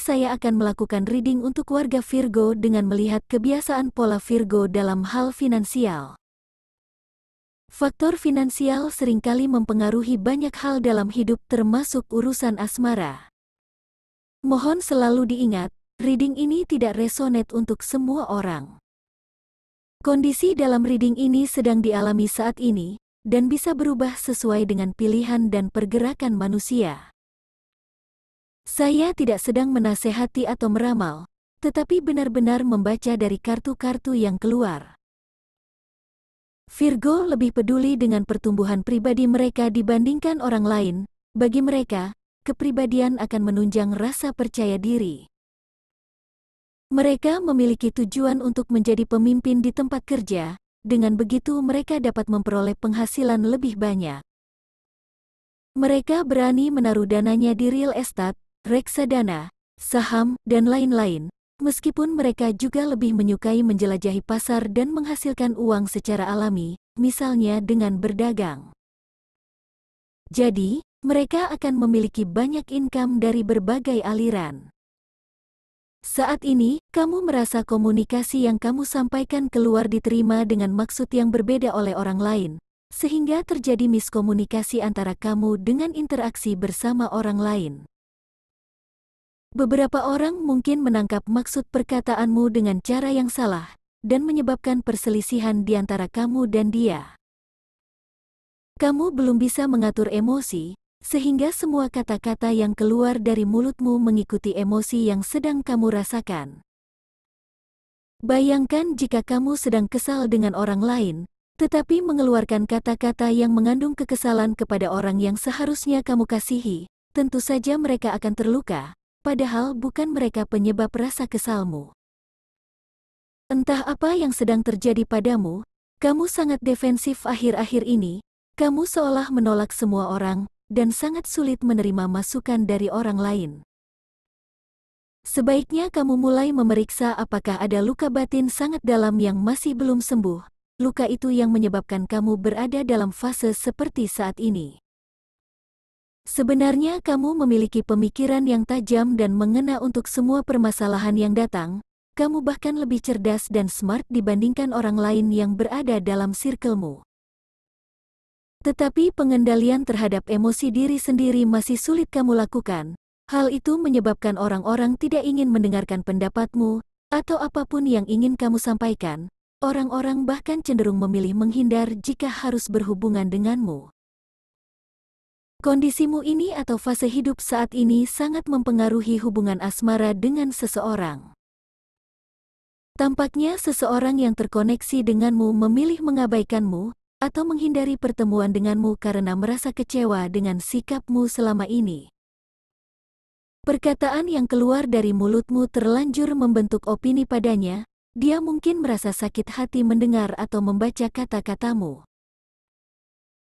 saya akan melakukan reading untuk warga Virgo dengan melihat kebiasaan pola Virgo dalam hal finansial. Faktor finansial seringkali mempengaruhi banyak hal dalam hidup termasuk urusan asmara. Mohon selalu diingat, reading ini tidak resonate untuk semua orang. Kondisi dalam reading ini sedang dialami saat ini, dan bisa berubah sesuai dengan pilihan dan pergerakan manusia. Saya tidak sedang menasehati atau meramal, tetapi benar-benar membaca dari kartu-kartu yang keluar. Virgo lebih peduli dengan pertumbuhan pribadi mereka dibandingkan orang lain. Bagi mereka, kepribadian akan menunjang rasa percaya diri. Mereka memiliki tujuan untuk menjadi pemimpin di tempat kerja, dengan begitu mereka dapat memperoleh penghasilan lebih banyak. Mereka berani menaruh dananya di real estate, reksadana, saham, dan lain-lain, meskipun mereka juga lebih menyukai menjelajahi pasar dan menghasilkan uang secara alami, misalnya dengan berdagang. Jadi, mereka akan memiliki banyak income dari berbagai aliran. Saat ini, kamu merasa komunikasi yang kamu sampaikan keluar diterima dengan maksud yang berbeda oleh orang lain, sehingga terjadi miskomunikasi antara kamu dengan interaksi bersama orang lain. Beberapa orang mungkin menangkap maksud perkataanmu dengan cara yang salah, dan menyebabkan perselisihan di antara kamu dan dia. Kamu belum bisa mengatur emosi, sehingga semua kata-kata yang keluar dari mulutmu mengikuti emosi yang sedang kamu rasakan. Bayangkan jika kamu sedang kesal dengan orang lain, tetapi mengeluarkan kata-kata yang mengandung kekesalan kepada orang yang seharusnya kamu kasihi, tentu saja mereka akan terluka. Padahal bukan mereka penyebab rasa kesalmu. Entah apa yang sedang terjadi padamu, kamu sangat defensif akhir-akhir ini, kamu seolah menolak semua orang, dan sangat sulit menerima masukan dari orang lain. Sebaiknya kamu mulai memeriksa apakah ada luka batin sangat dalam yang masih belum sembuh, luka itu yang menyebabkan kamu berada dalam fase seperti saat ini. Sebenarnya kamu memiliki pemikiran yang tajam dan mengena untuk semua permasalahan yang datang, kamu bahkan lebih cerdas dan smart dibandingkan orang lain yang berada dalam sirkelmu. Tetapi pengendalian terhadap emosi diri sendiri masih sulit kamu lakukan, hal itu menyebabkan orang-orang tidak ingin mendengarkan pendapatmu, atau apapun yang ingin kamu sampaikan, orang-orang bahkan cenderung memilih menghindar jika harus berhubungan denganmu. Kondisimu ini atau fase hidup saat ini sangat mempengaruhi hubungan asmara dengan seseorang. Tampaknya seseorang yang terkoneksi denganmu memilih mengabaikanmu, atau menghindari pertemuan denganmu karena merasa kecewa dengan sikapmu selama ini. Perkataan yang keluar dari mulutmu terlanjur membentuk opini padanya, dia mungkin merasa sakit hati mendengar atau membaca kata-katamu.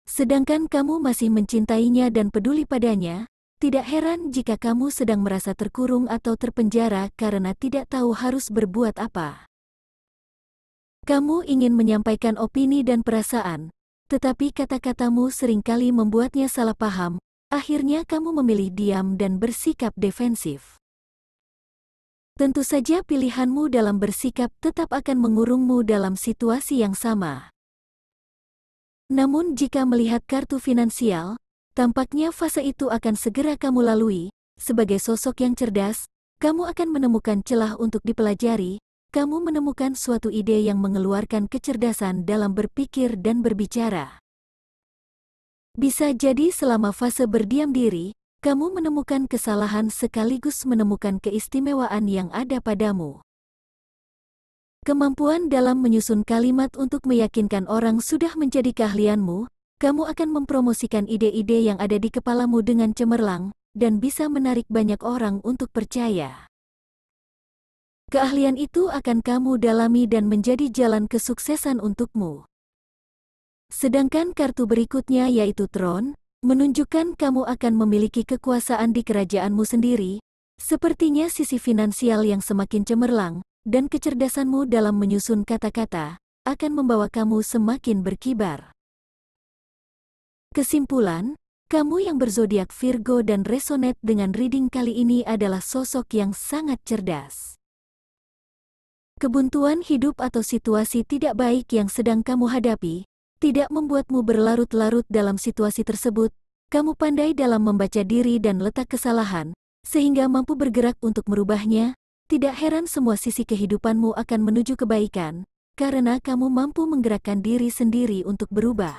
Sedangkan kamu masih mencintainya dan peduli padanya, tidak heran jika kamu sedang merasa terkurung atau terpenjara karena tidak tahu harus berbuat apa. Kamu ingin menyampaikan opini dan perasaan, tetapi kata-katamu seringkali membuatnya salah paham, akhirnya kamu memilih diam dan bersikap defensif. Tentu saja pilihanmu dalam bersikap tetap akan mengurungmu dalam situasi yang sama. Namun jika melihat kartu finansial, tampaknya fase itu akan segera kamu lalui. Sebagai sosok yang cerdas, kamu akan menemukan celah untuk dipelajari, kamu menemukan suatu ide yang mengeluarkan kecerdasan dalam berpikir dan berbicara. Bisa jadi selama fase berdiam diri, kamu menemukan kesalahan sekaligus menemukan keistimewaan yang ada padamu. Kemampuan dalam menyusun kalimat untuk meyakinkan orang sudah menjadi keahlianmu, kamu akan mempromosikan ide-ide yang ada di kepalamu dengan cemerlang, dan bisa menarik banyak orang untuk percaya. Keahlian itu akan kamu dalami dan menjadi jalan kesuksesan untukmu. Sedangkan kartu berikutnya yaitu Tron, menunjukkan kamu akan memiliki kekuasaan di kerajaanmu sendiri, sepertinya sisi finansial yang semakin cemerlang, dan kecerdasanmu dalam menyusun kata-kata, akan membawa kamu semakin berkibar. Kesimpulan, Kamu yang berzodiak Virgo dan resonate dengan reading kali ini adalah sosok yang sangat cerdas. Kebuntuan hidup atau situasi tidak baik yang sedang kamu hadapi, tidak membuatmu berlarut-larut dalam situasi tersebut. Kamu pandai dalam membaca diri dan letak kesalahan, sehingga mampu bergerak untuk merubahnya. Tidak heran semua sisi kehidupanmu akan menuju kebaikan, karena kamu mampu menggerakkan diri sendiri untuk berubah.